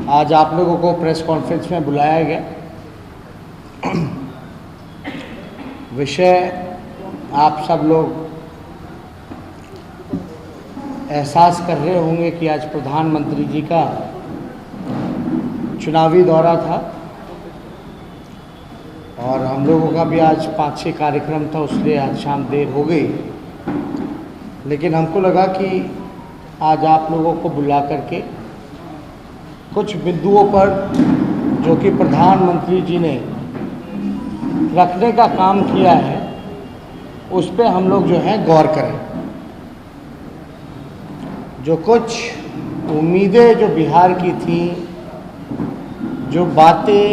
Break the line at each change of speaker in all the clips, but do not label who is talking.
आज आप लोगों को प्रेस कॉन्फ्रेंस में बुलाया गया। विषय आप सब लोग एहसास कर रहे होंगे कि आज प्रधानमंत्री जी का चुनावी दौरा था और हम लोगों का भी आज 5-6 कार्यक्रम था, उसलिए आज शाम देर हो गई। लेकिन हमको लगा कि आज आप लोगों को बुला करके कुछ बिंदुओं पर जो कि प्रधानमंत्री जी ने रखने का काम किया है उस पर हम लोग जो है गौर करें। जो कुछ उम्मीदें जो बिहार की थी, जो बातें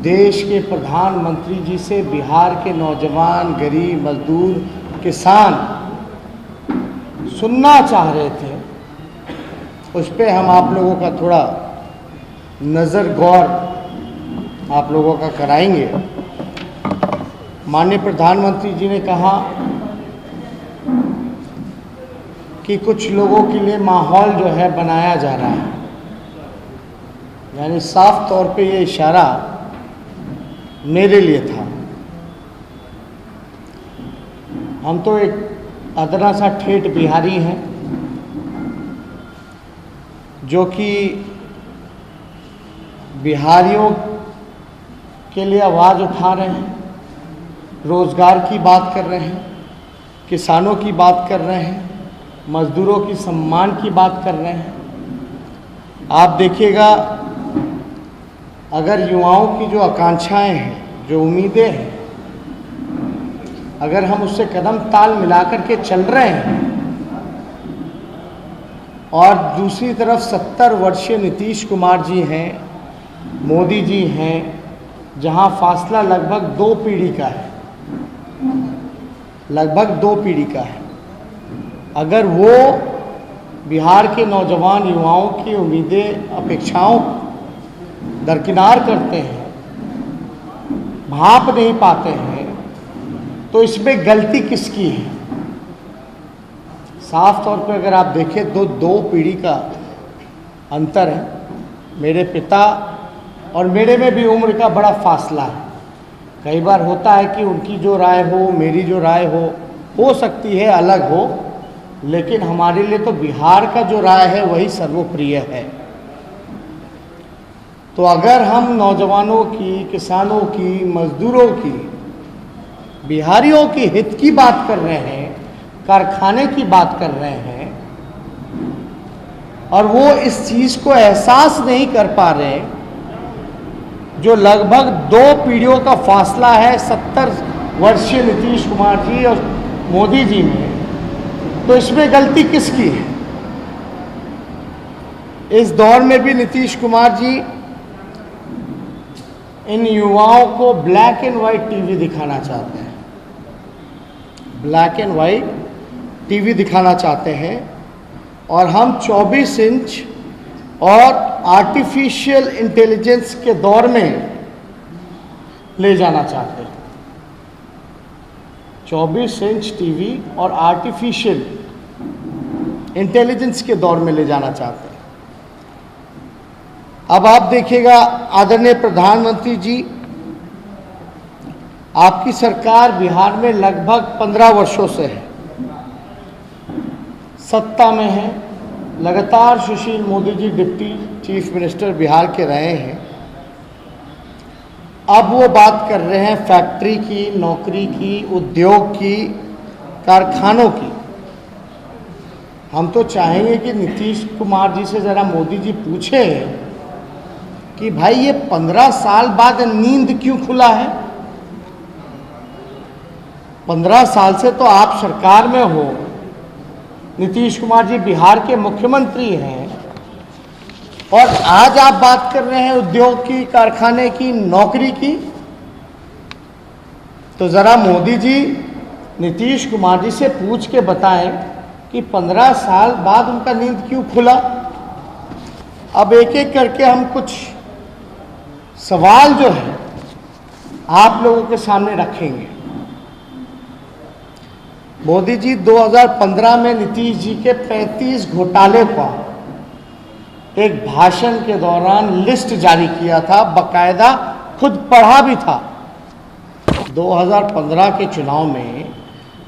देश के प्रधानमंत्री जी से बिहार के नौजवान, गरीब, मजदूर, किसान सुनना चाह रहे थे, उस पर हम आप लोगों का थोड़ा नज़र गौर आप लोगों का कराएंगे। माननीय प्रधानमंत्री जी ने कहा कि कुछ लोगों के लिए माहौल जो है बनाया जा रहा है, यानी साफ तौर पे ये इशारा मेरे लिए था। हम तो एक अदना सा ठेठ बिहारी हैं जो कि बिहारियों के लिए आवाज़ उठा रहे हैं, रोज़गार की बात कर रहे हैं, किसानों की बात कर रहे हैं, मज़दूरों की सम्मान की बात कर रहे हैं। आप देखिएगा, अगर युवाओं की जो आकांक्षाएं हैं, जो उम्मीदें हैं, अगर हम उससे कदम ताल मिला कर के चल रहे हैं और दूसरी तरफ 70 वर्षीय नीतीश कुमार जी हैं, मोदी जी हैं, जहां फासला लगभग 2 पीढ़ी का है, लगभग 2 पीढ़ी का है। अगर वो बिहार के नौजवान युवाओं की उम्मीदें, अपेक्षाओं दरकिनार करते हैं, भांप नहीं पाते हैं, तो इसमें गलती किसकी है? साफ तौर पे अगर आप देखें तो 2 पीढ़ी का अंतर है। मेरे पिता और मेरे में भी उम्र का बड़ा फासला है। कई बार होता है कि उनकी जो राय हो, मेरी जो राय हो सकती है अलग हो, लेकिन हमारे लिए तो बिहार का जो राय है वही सर्वप्रिय है। तो अगर हम नौजवानों की, किसानों की, मजदूरों की, बिहारियों की हित की बात कर रहे हैं, कारखाने की बात कर रहे हैं और वो इस चीज़ को एहसास नहीं कर पा रहे, जो लगभग 2 पीढ़ियों का फासला है 70 वर्षीय नीतीश कुमार जी और मोदी जी में, तो इसमें गलती किसकी है? इस दौर में भी नीतीश कुमार जी इन युवाओं को ब्लैक एंड वाइट टीवी दिखाना चाहते हैं, ब्लैक एंड वाइट टीवी दिखाना चाहते हैं और हम 24 इंच और आर्टिफिशियल इंटेलिजेंस के दौर में ले जाना चाहते हैं। 24 इंच टीवी और आर्टिफिशियल इंटेलिजेंस के दौर में ले जाना चाहते हैं। अब आप देखिएगा, आदरणीय प्रधानमंत्री जी, आपकी सरकार बिहार में लगभग 15 वर्षों से है, सत्ता में है। लगातार Sushil Modi ji deputy chief minister Bihar के रहे हैं। अब वो बात कर रहे हैं फैक्ट्री की, नौकरी की, उद्योग की, कारखानों की। हम तो चाहेंगे कि नीतीश कुमार जी से ज़रा मोदी जी पूछे कि भाई ये 15 साल बाद नींद क्यों खुला है? 15 साल से तो आप सरकार में हो, नीतीश कुमार जी बिहार के मुख्यमंत्री हैं और आज आप बात कर रहे हैं उद्योग की, कारखाने की, नौकरी की। तो ज़रा मोदी जी नीतीश कुमार जी से पूछ के बताएं कि 15 साल बाद उनका नींद क्यों खुला। अब एक एक करके हम कुछ सवाल जो है आप लोगों के सामने रखेंगे। मोदी जी 2015 में नीतीश जी के 35 घोटाले का एक भाषण के दौरान लिस्ट जारी किया था, बकायदा खुद पढ़ा भी था। 2015 के चुनाव में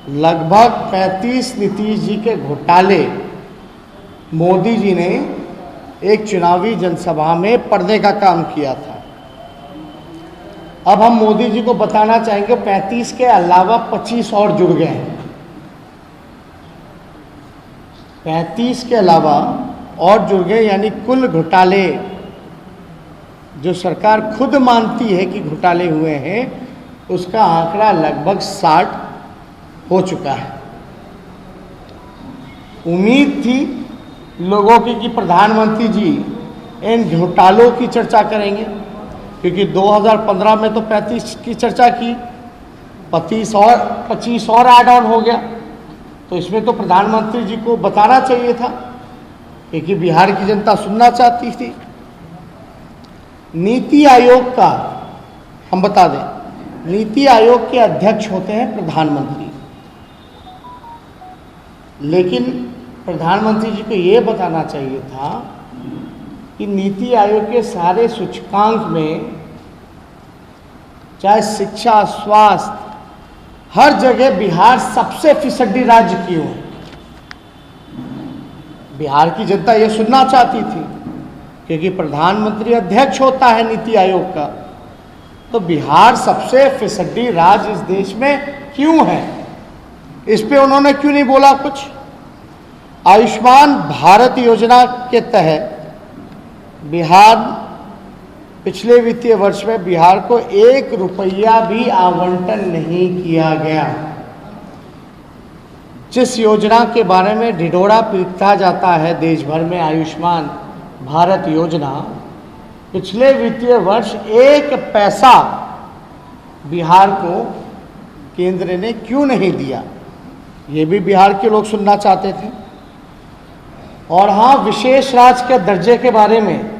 लगभग 35 नीतीश जी के घोटाले मोदी जी ने एक चुनावी जनसभा में पढ़ने का काम किया था। अब हम मोदी जी को बताना चाहेंगे 35 के अलावा 25 और जुड़ गए हैं। 35 के अलावा और जुड़ गए, यानी कुल घोटाले जो सरकार खुद मानती है कि घोटाले हुए हैं, उसका आंकड़ा लगभग 60 हो चुका है। उम्मीद थी लोगों की कि प्रधानमंत्री जी इन घोटालों की चर्चा करेंगे, क्योंकि 2015 में तो 35 की चर्चा की, 25 और ऐड ऑन हो गया, तो इसमें तो प्रधानमंत्री जी को बताना चाहिए था, क्योंकि बिहार की जनता सुनना चाहती थी। नीति आयोग का हम बता दें, नीति आयोग के अध्यक्ष होते हैं प्रधानमंत्री, लेकिन प्रधानमंत्री जी को ये बताना चाहिए था कि नीति आयोग के सारे सूचकांक में, चाहे शिक्षा, स्वास्थ्य, हर जगह बिहार सबसे फिसड्डी राज्य क्यों है। बिहार की जनता ये सुनना चाहती थी, क्योंकि प्रधानमंत्री अध्यक्ष होता है नीति आयोग का, तो बिहार सबसे फिसड्डी राज्य इस देश में क्यों है, इस पे उन्होंने क्यों नहीं बोला कुछ। आयुष्मान भारत योजना के तहत बिहार पिछले वित्तीय वर्ष में बिहार को 1 रुपया भी आवंटन नहीं किया गया। जिस योजना के बारे में ढिढोरा पीटा जाता है देश भर में, आयुष्मान भारत योजना, पिछले वित्तीय वर्ष 1 पैसा बिहार को केंद्र ने क्यों नहीं दिया, ये भी बिहार के लोग सुनना चाहते थे। और हाँ, विशेष राज्य के दर्जे के बारे में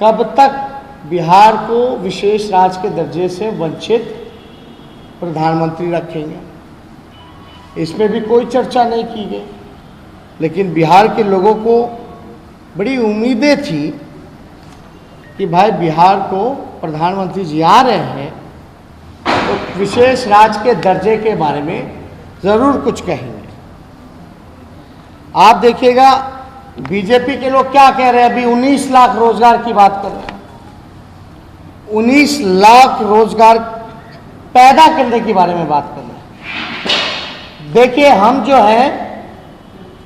कब तक बिहार को विशेष राज्य के दर्जे से वंचित प्रधानमंत्री रखेंगे, इसमें भी कोई चर्चा नहीं की गई। लेकिन बिहार के लोगों को बड़ी उम्मीदें थी कि भाई बिहार को प्रधानमंत्री जी आ रहे हैं तो विशेष राज्य के दर्जे के बारे में ज़रूर कुछ कहेंगे। आप देखिएगा बीजेपी के लोग क्या कह रहे हैं, अभी 19 लाख रोजगार की बात कर रहे हैं, 19 लाख रोजगार पैदा करने के बारे में बात कर रहे हैं। देखिए, हम जो है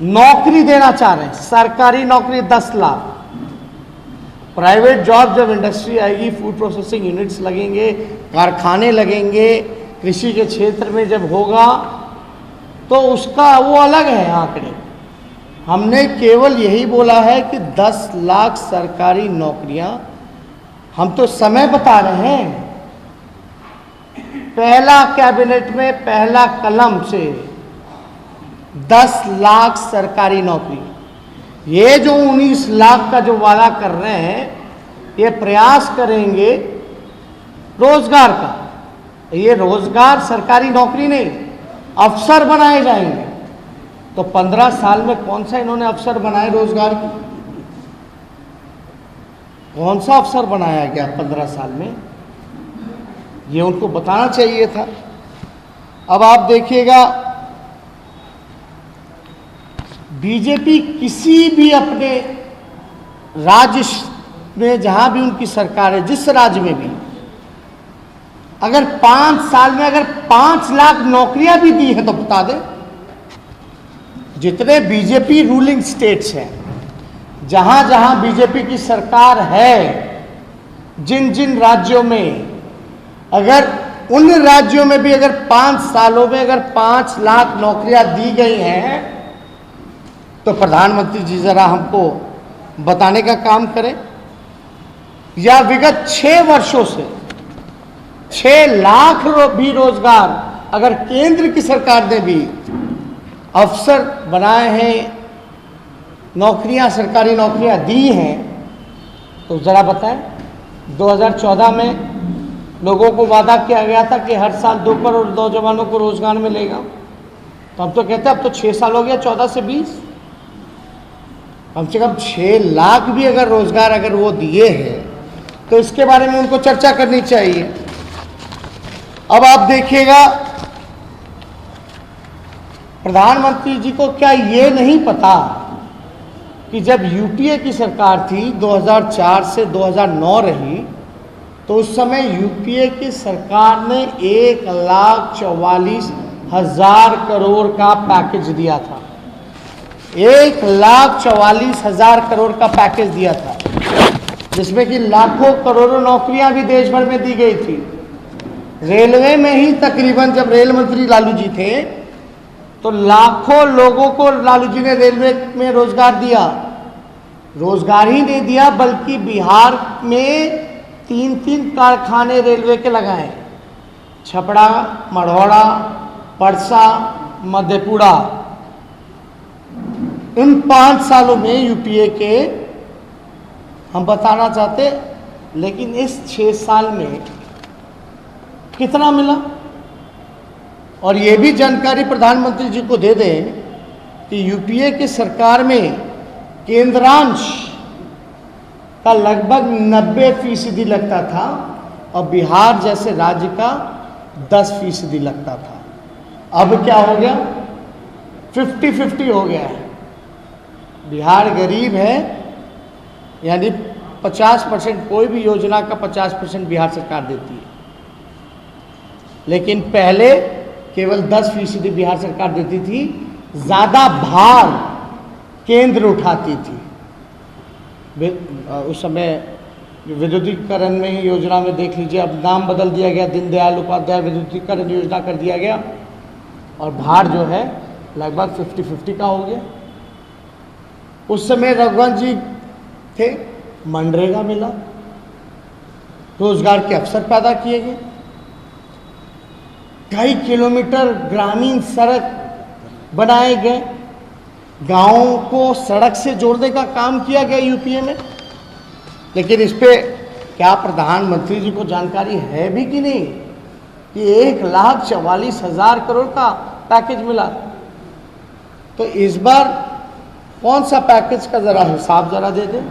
नौकरी देना चाह रहे हैं, सरकारी नौकरी 10 लाख, प्राइवेट जॉब जब इंडस्ट्री आएगी, फूड प्रोसेसिंग यूनिट्स लगेंगे, कारखाने लगेंगे, कृषि के क्षेत्र में जब होगा तो उसका वो अलग है आंकड़े। हमने केवल यही बोला है कि 10 लाख सरकारी नौकरियां, हम तो समय बता रहे हैं। पहला कैबिनेट में पहला कलम से 10 लाख सरकारी नौकरी। ये जो 19 लाख का जो वादा कर रहे हैं, ये प्रयास करेंगे रोजगार का। ये रोजगार सरकारी नौकरी नहीं, अफसर बनाए जाएंगे। तो 15 साल में कौन सा इन्होंने अफसर बनाए रोजगार की? कौन सा अफसर बनाया गया 15 साल में? ये उनको बताना चाहिए था। अब आप देखिएगा, बीजेपी किसी भी अपने राज्य में, जहां भी उनकी सरकार है, जिस राज्य में भी, अगर 5 साल में अगर 5 लाख नौकरियां भी दी हैं तो बता दें। जितने बीजेपी रूलिंग स्टेट्स हैं, जहां जहां बीजेपी की सरकार है, जिन जिन राज्यों में, अगर उन राज्यों में भी अगर 5 सालों में अगर 5 लाख नौकरियां दी गई हैं, तो प्रधानमंत्री जी जरा हमको बताने का काम करें। या विगत 6 वर्षों से 6 लाख भी रोजगार अगर केंद्र की सरकार ने भी अफसर बनाए हैं, नौकरियां, सरकारी नौकरियां दी हैं, तो ज़रा बताएं। 2014 में लोगों को वादा किया गया था कि हर साल 2 करोड़ नौजवानों को रोजगार मिलेगा, तो हम तो कहते हैं अब तो 6 साल हो गया, 14 से 20। कम से कम 6 लाख भी अगर रोजगार अगर वो दिए हैं तो इसके बारे में उनको चर्चा करनी चाहिए। अब आप देखिएगा, प्रधानमंत्री जी को क्या ये नहीं पता कि जब यूपीए की सरकार थी 2004 से 2009 रही, तो उस समय यूपीए की सरकार ने 1,44,000 करोड़ का पैकेज दिया था। 1,44,000 करोड़ का पैकेज दिया था, जिसमें कि लाखों करोड़ों नौकरियां भी देश भर में दी गई थी। रेलवे में ही तकरीबन, जब रेल मंत्री लालू जी थे, तो लाखों लोगों को लालू जी ने रेलवे में रोजगार दिया। रोजगार ही नहीं दिया, बल्कि बिहार में 3 कारखाने रेलवे के लगाए, छपरा, मढ़ौरा, परसा, मधेपुरा। इन 5 सालों में यूपीए के हम बताना चाहते, लेकिन इस 6 साल में कितना मिला। और ये भी जानकारी प्रधानमंत्री जी को दे दें कि यूपीए की सरकार में केंद्रांश का लगभग 90% लगता था और बिहार जैसे राज्य का 10% लगता था। अब क्या हो गया? 50-50 हो गया है। बिहार गरीब है, यानी 50%, कोई भी योजना का 50% बिहार सरकार देती है, लेकिन पहले केवल 10% बिहार सरकार देती थी। ज़्यादा भार केंद्र उठाती थी। उस समय विद्युतीकरण में ही योजना में देख लीजिए, अब नाम बदल दिया गया, दीनदयाल उपाध्याय विद्युतीकरण योजना कर दिया गया, और भार जो है लगभग 50-50 का हो गया। उस समय रघुवंश जी थे, मनरेगा मिला, रोजगार के अवसर पैदा किए गए, कई किलोमीटर ग्रामीण सड़क बनाए गए, गांवों को सड़क से जोड़ने का काम किया गया यूपीए में। लेकिन इस पे क्या प्रधानमंत्री जी को जानकारी है भी कि नहीं कि 1,44,000 करोड़ का पैकेज मिला? तो इस बार कौन सा पैकेज का जरा हिसाब जरा दे दे,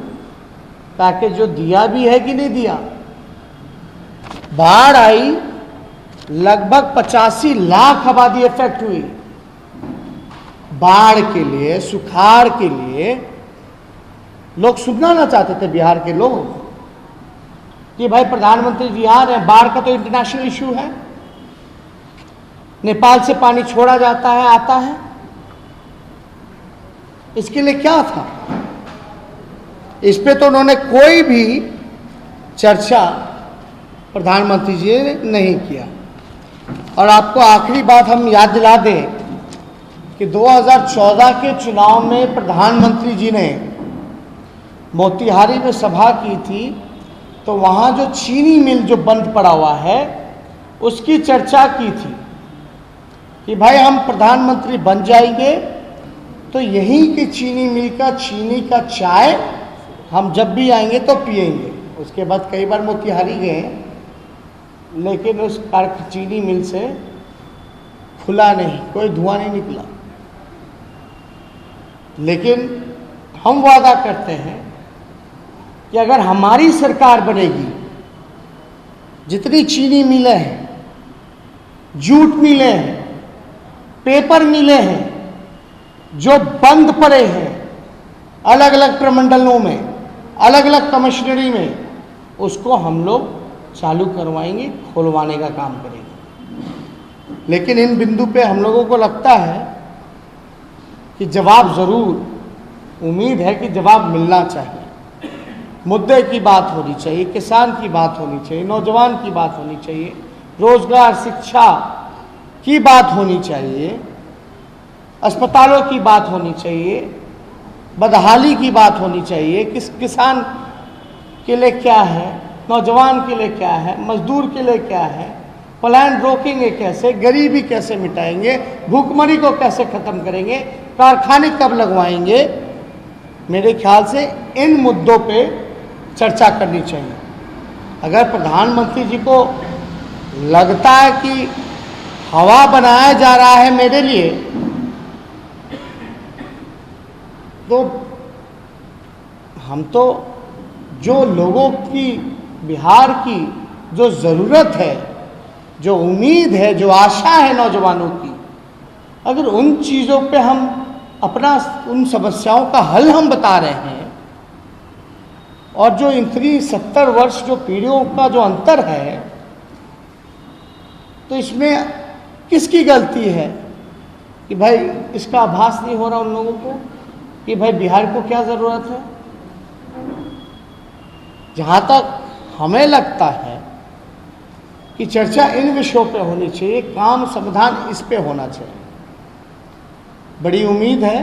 पैकेज जो दिया भी है कि नहीं दिया। बाढ़ आई, लगभग 85 लाख आबादी इफेक्ट हुई। बाढ़ के लिए, सुखाड़ के लिए लोग सुनना ना चाहते थे बिहार के लोग कि भाई प्रधानमंत्री जी आ रहे हैं। बाढ़ का तो इंटरनेशनल इशू है, नेपाल से पानी छोड़ा जाता है, आता है। इसके लिए क्या था? इस पे तो उन्होंने कोई भी चर्चा प्रधानमंत्री जी ने नहीं किया। और आपको आखिरी बात हम याद दिला दें कि 2014 के चुनाव में प्रधानमंत्री जी ने मोतिहारी में सभा की थी, तो वहाँ जो चीनी मिल जो बंद पड़ा हुआ है उसकी चर्चा की थी कि भाई हम प्रधानमंत्री बन जाएंगे तो यहीं की चीनी मिल का चीनी का चाय हम जब भी आएंगे तो पिएंगे। उसके बाद कई बार मोतिहारी गए, लेकिन उस चीनी मिल से खुला नहीं, कोई धुआं नहीं निकला। लेकिन हम वादा करते हैं कि अगर हमारी सरकार बनेगी, जितनी चीनी मिलें हैं, जूट मिलें हैं, पेपर मिलें हैं जो बंद पड़े हैं अलग अलग प्रमंडलों में, अलग अलग कमिश्नरी में, उसको हम लोग चालू करवाएंगे, खोलवाने का काम करेंगे। लेकिन इन बिंदु पे हम लोगों को लगता है कि जवाब ज़रूर, उम्मीद है कि जवाब मिलना चाहिए। मुद्दे की बात होनी चाहिए, किसान की बात होनी चाहिए, नौजवान की बात होनी चाहिए, रोजगार शिक्षा की बात होनी चाहिए, अस्पतालों की बात होनी चाहिए, बदहाली की बात होनी चाहिए। किसान के लिए क्या है, नौजवान के लिए क्या है, मजदूर के लिए क्या है, प्लान रोकेंगे कैसे, गरीबी कैसे मिटाएंगे, भूखमरी को कैसे ख़त्म करेंगे, कारखाने कब लगवाएंगे। मेरे ख्याल से इन मुद्दों पे चर्चा करनी चाहिए। अगर प्रधानमंत्री जी को लगता है कि हवा बनाया जा रहा है मेरे लिए, तो हम तो जो लोगों की, बिहार की जो ज़रूरत है, जो उम्मीद है, जो आशा है नौजवानों की, अगर उन चीज़ों पे हम अपना, उन समस्याओं का हल हम बता रहे हैं, और जो इतनी 70 वर्ष जो पीढ़ियों का जो अंतर है, तो इसमें किसकी गलती है कि भाई इसका आभास नहीं हो रहा उन लोगों को कि भाई बिहार को क्या ज़रूरत है। जहाँ तक हमें लगता है कि चर्चा इन विषयों पे होनी चाहिए, काम समाधान इस पे होना चाहिए। बड़ी उम्मीद है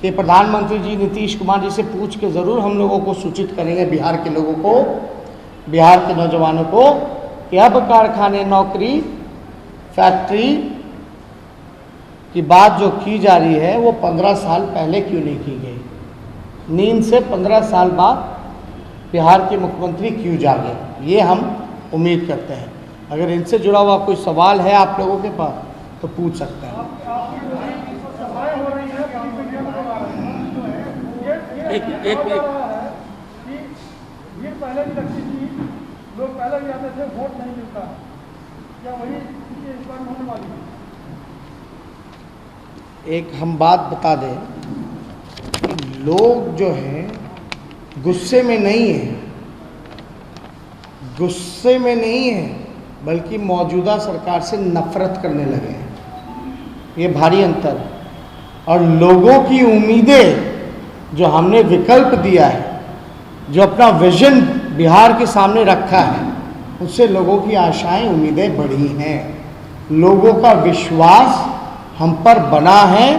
कि प्रधानमंत्री जी नीतीश कुमार जी से पूछ के ज़रूर हम लोगों को सूचित करेंगे, बिहार के लोगों को, बिहार के नौजवानों को, कि अब कारखाने, नौकरी, फैक्ट्री की बात जो की जा रही है वो 15 साल पहले क्यों नहीं की गई। नींद से 15 साल बाद बिहार के मुख्यमंत्री क्यों जागे, ये हम उम्मीद करते हैं। अगर इनसे जुड़ा हुआ कोई सवाल है आप लोगों के पास तो पूछ सकते हैं।
एक पहले भी लगती थी, लोग पहले भी आते थे, वोट नहीं मिलता, क्या वही स्थिति इस बार होने वाली है?
एक हम बात बता दें कि लोग जो हैं गुस्से में नहीं हैं, गुस्से में नहीं हैं, बल्कि मौजूदा सरकार से नफरत करने लगे हैं। ये भारी अंतर है। और लोगों की उम्मीदें जो हमने विकल्प दिया है, जो अपना विजन बिहार के सामने रखा है, उससे लोगों की आशाएं, उम्मीदें बढ़ी हैं। लोगों का विश्वास हम पर बना है।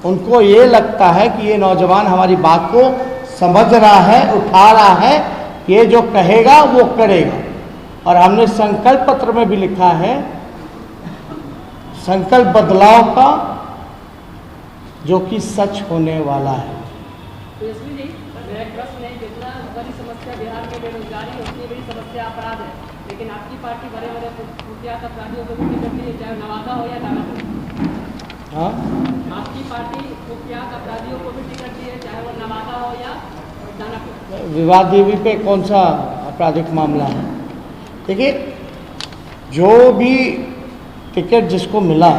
उनको ये लगता है कि ये नौजवान हमारी बात को समझ रहा है, उठा रहा है, ये जो कहेगा वो करेगा। और हमने संकल्प पत्र में भी लिखा है, संकल्प बदलाव का जो कि सच होने वाला है।
तो इसलिए मेरा एक प्रश्न है, जितना बड़ी समस्या बिहार में बेरोजगारी, उतनी बड़ी समस्या अपराध है, लेकिन आपकी पार्टी बड़े बड़े कुख्यात अपराधियों को भी टिकट दी है, चाहे नवादा हो या दानापुर।
हाँ,
आपकी पार्टी कुख्यात अपराधियों को भी टिकट दी है, चाहे वो नवादा हो या दानापुर।
विवाद देवी पे कौन सा आपराधिक मामला है? देखिए, जो भी टिकट जिसको मिला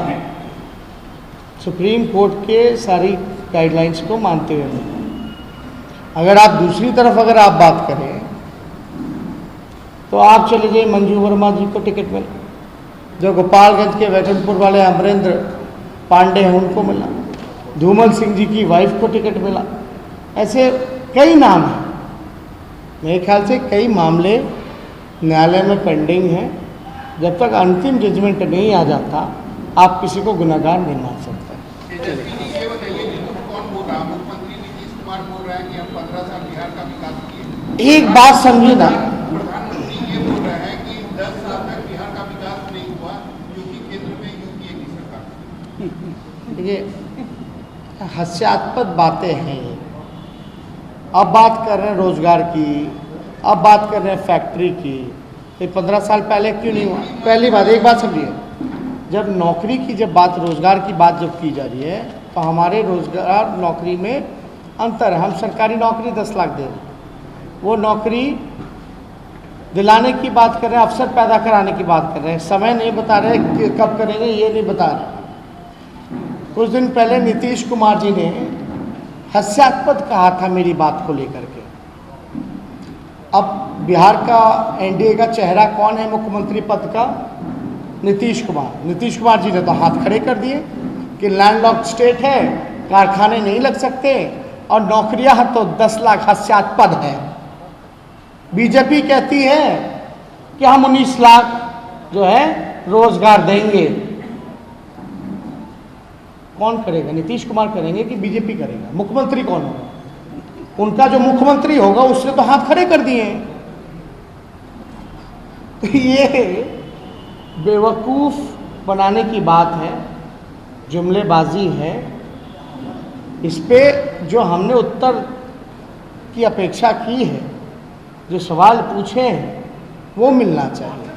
सुप्रीम कोर्ट के सारी गाइडलाइंस को मानते हुए मिला। अगर आप दूसरी तरफ अगर आप बात करें तो आप चले जाइए, मंजू वर्मा जी को टिकट मिला, जो गोपालगंज के वैठनपुर वाले अमरेंद्र पांडे हैं उनको मिला, धूमल सिंह जी की वाइफ को टिकट मिला। ऐसे कई नाम हैं। मेरे ख्याल से कई मामले न्यायालय में पेंडिंग हैं। जब तक अंतिम जजमेंट नहीं आ जाता आप किसी को गुनहगार नहीं मान सकते। एक बात समझिए ना,
प्रधानमंत्री ये बोल रहे हैं कि 10 साल तक बिहार का विकास नहीं हुआ क्योंकि केंद्र में यूपीए की सरकार।
देखिए, हास्यास्पद बातें हैं ये। अब बात कर रहे हैं रोजगार की, अब बात कर रहे हैं फैक्ट्री की। ये 15 साल पहले क्यों नहीं हुआ? पहली बात, एक बात समझिए, जब नौकरी की जब बात, रोजगार की बात जब की जा रही है तो हमारे रोजगार नौकरी में अंतर है। हम सरकारी नौकरी 10 लाख दे रहे हैं, वो नौकरी दिलाने की बात कर रहे हैं, अवसर पैदा कराने की बात कर रहे हैं। समय नहीं बता रहे कि कब करेंगे, ये नहीं बता रहे। कुछ दिन पहले नीतीश कुमार जी ने हास्यास्पद कहा था मेरी बात को लेकर के। अब बिहार का एनडीए का चेहरा कौन है मुख्यमंत्री पद का? नीतीश कुमार। नीतीश कुमार जी ने तो हाथ खड़े कर दिए कि लैंडलॉक्ड स्टेट है, कारखाने नहीं लग सकते, और नौकरियां तो 10 लाख हास्यास्पद है। बीजेपी कहती है कि हम 19 लाख जो है रोजगार देंगे। कौन करेगा? नीतीश कुमार करेंगे कि बीजेपी करेगा? मुख्यमंत्री कौन होगा? उनका जो मुख्यमंत्री होगा उसने तो हाथ खड़े कर दिए हैं। तो ये बेवकूफ बनाने की बात है, जुमलेबाजी है। इस पे जो हमने उत्तर की अपेक्षा की है, जो सवाल पूछे हैं, वो मिलना चाहिए।